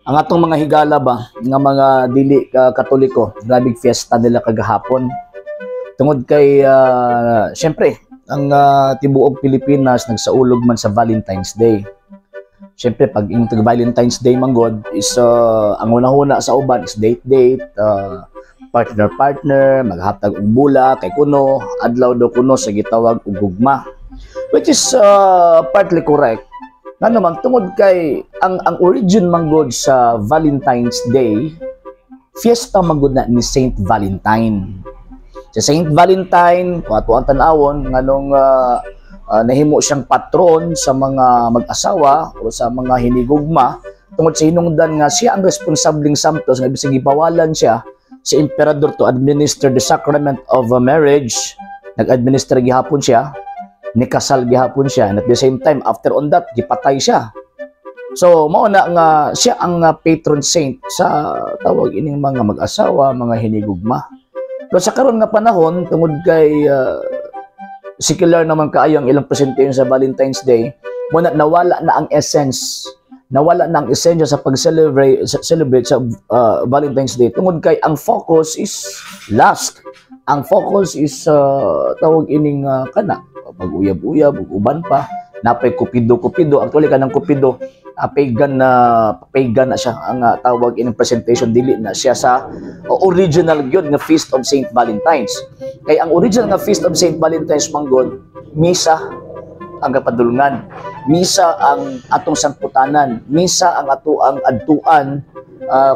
Ang atong mga higala ba nga mga dili Katoliko, grabing fiesta nila kagahapon. Tungod kay syempre ang tibuok Pilipinas nagsaulog man sa Valentine's Day. Syempre pag yung Valentine's Day manggod is ang una-una sa uban is date, partner, maghatag og bula kay kuno, adlaw do kuno sa gitawag og gugma. Which is partly correct. Nga naman, tungod kay ang origin manggod sa Valentine's Day, fiesta manggod na ni Saint Valentine. Si Saint Valentine, kung ato ang tanawon, nganong nahimo siyang patron sa mga mag-asawa o sa mga hinigugma, tungod sa hinungdan nga siya ang responsableng santos, nga bisig ibawalan siya si emperador to administer the sacrament of marriage. Nag-administer gihapon siya, nikasal gihapon siya, and at the same time after on that gipatay siya. So mao na nga siya ang patron saint sa tawag ining mga mag-asawa, mga hinigugma. Pero sa karon nga panahon tungod kay secular naman kaayo ang ilang presentation sa Valentine's Day, mo na nawala na ang essence, nawala na ang esensya sa pag-celebrate sa Valentine's Day tungod kay ang focus is lust. Ang focus is tawag ining kana pag-uyab-uyab, uban pa, napay kupido. Actually, kanang kupido, pagan na siya. Ang tawag in presentation, dili na siya sa original yun nga Feast of Saint Valentine's. Kaya ang original nga Feast of Saint Valentine's manggod, misa ang kapadulngan, misa ang atong samputanan, misa ang atoang adtuan,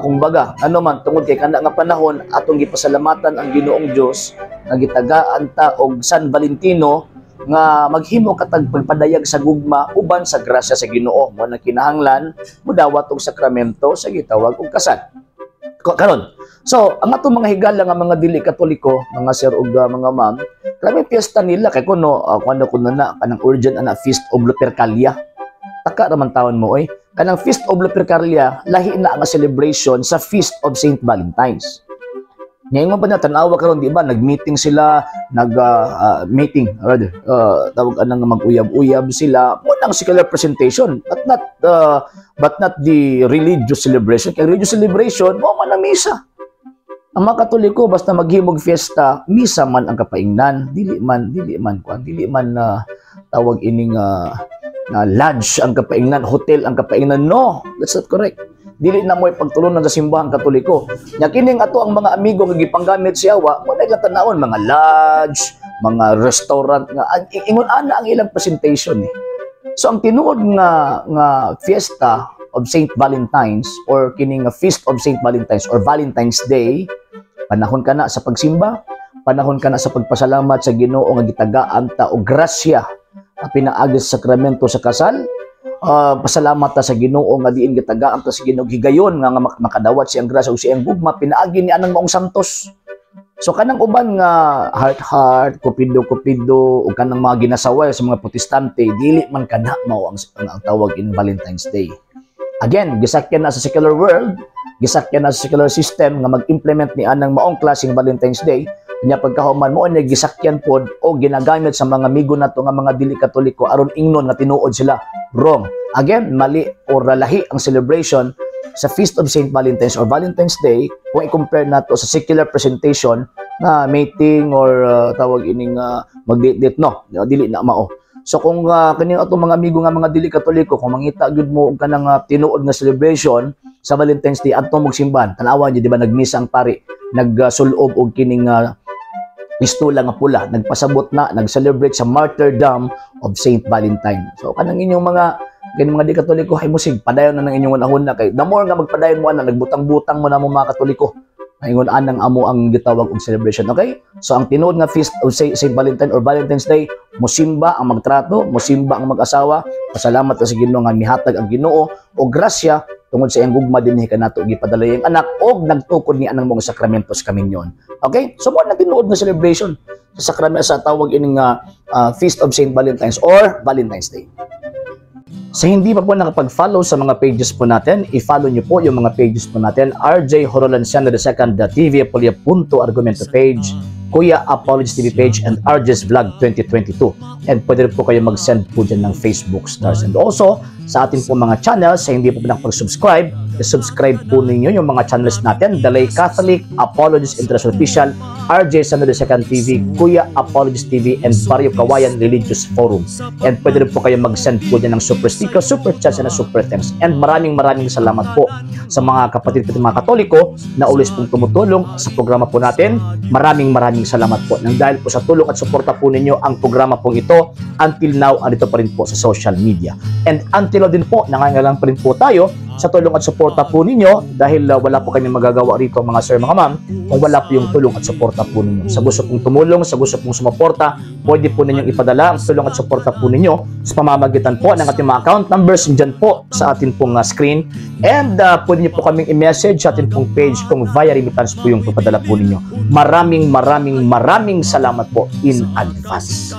kumbaga, ano man, tungod kay kana nga panahon, atong gipasalamatan ang Ginoong Dios nga gitagaan ta og San Valentino, nga maghimo katag pagpadayag sa gugma uban sa grasya sa Ginoo mo na kinahanglan mudawat og sakramento sa gitawag og kasal karon. So ang atong mga higala nga mga dili Katoliko, mga sir ug mga ma'am, grabe piyesta nila kay kuno na kanang origin ana Feast of Lupercalia. Taka raman taon mo kanang Feast of Lupercalia lahi na ang celebration sa Feast of Saint Valentine's. Ngayon pa na tanawa karon di ba nag-meeting sila, meeting rather tawag anang mag-uyab-uyab sila mo nang secular presentation but not the religious celebration. Kay religious celebration mo man ang misa. Ang mga Katoliko basta maghimog fiesta, misa man ang kapaingnan, dili man tawag ining lodge ang kapaingnan, hotel ang kapaingnan. No, that's not correct. Dili na mo pagtulunan sa simbahan Katoliko. Nya kining ato ang mga amigo nga gipanggamit siyawa, mo na tanawon mga lodge, mga restaurant nga ingon ana ang ilang presentation So ang tinuod nga fiesta of Saint Valentine's or kining Feast of Saint Valentine's or Valentine's Day, panahon kana sa pagsimba, panahon kana sa pagpasalamat sa Ginoo nga gitagaan ta og grasya pinaagi sa sakramento sa kasal. Pasalamat ta sa Ginoo nga diin gitagaan ta sa Ginoo higayon nga makadawat siyang grasya ug siyang gugma pinaagi ni anang maong santos. So kanang uban nga heart, kupido ug kanang mga ginasaway sa mga protestante dili man kana mao ang tawag in Valentine's Day. Again, gisakyan na sa secular world, gisakyan na sa secular system nga mag-implement ni anang maong klaseng Valentine's Day. Nya pagkahuman mo niya gisakyan pod o ginagamit sa mga amigo nato nga mga dili Katoliko aron ingnon nga tinuod sila. Wrong. Again, mali or lahi ang celebration sa Feast of Saint Valentine's or Valentine's Day kung i-compare nato sa secular presentation na meeting or tawag ining mag-date no, dili na mao. So kung kaning atong mga amigo nga mga dili Katoliko kung mangita gyud mo og kanang tinuod nga celebration sa Valentine's Day adto mo simbahan, tanawa di ba nagmisa ang pari, nagsulob og kining pistola nga pula, nagpasabot na, nag-celebrate sa martyrdom of Saint Valentine. So kanang inyong mga di Katoliko ay musig padayon na ng inyong unahon na kay the more nga magpadayon mo na nagbutang-butang mo na mo mga Katoliko. Ingon anang amo ang gitawag og celebration. Okay? So ang tinuod nga Feast of Saint Valentine or Valentine's Day, mosimba ang magtrato, mosimba ang mag-asawa, pasalamat sa Ginoo nga mihatag ang Ginoo og grasya tungod sa iyang gugma dinhi kanato gipadala iyang anak og nagtukod ni anang mga sakramento sa kaminyon. Okay? So mo na tinuod nga celebration sa sakramento sa tawag ining Feast of Saint Valentine's or Valentine's Day. Sa hindi pa po nakapag-follow sa mga pages po natin, i-follow nyo po yung mga pages po natin, RJ Horolanciano II, TV Apolia Punto Argumento page, Kuya Apologies TV page, and RJ's Vlog 2022. And pwede rin po kayo mag-send po dyan ng Facebook stars. And also, sa ating po mga channels, sa hindi po nakapag-subscribe, subscribe po ninyo yung mga channels natin, Dalay Catholic, Apologist International Official, RJ Sanado II TV, Kuya Apologist TV, and Barrio Kawayan Religious Forum. And pwede rin po kayo mag-send po dyan ng super sticker, super chats, and super thanks. And maraming salamat po sa mga kapatid at mga Katoliko na ulis pong tumutulong sa programa po natin. Maraming salamat po. Nang dahil po sa tulong at suporta po ninyo, ang programa pong ito, until now, andito pa rin po sa social media. And until now din po, nangangailangan pa rin po tayo sa tulong at suporta po ninyo dahil wala po kami magagawa rito mga sir, mga ma'am, kung wala po yung tulong at suporta po ninyo. Sa gusto pong tumulong, sa gusto pong sumuporta, pwede po ninyong ipadala ang tulong at suporta po ninyo sa pamamagitan po ng ating mga account numbers dyan po sa ating pong screen. And pwede niyo po kaming i-message sa ating pong page kung via remittance po yung papadala po ninyo. Maraming salamat po in advance.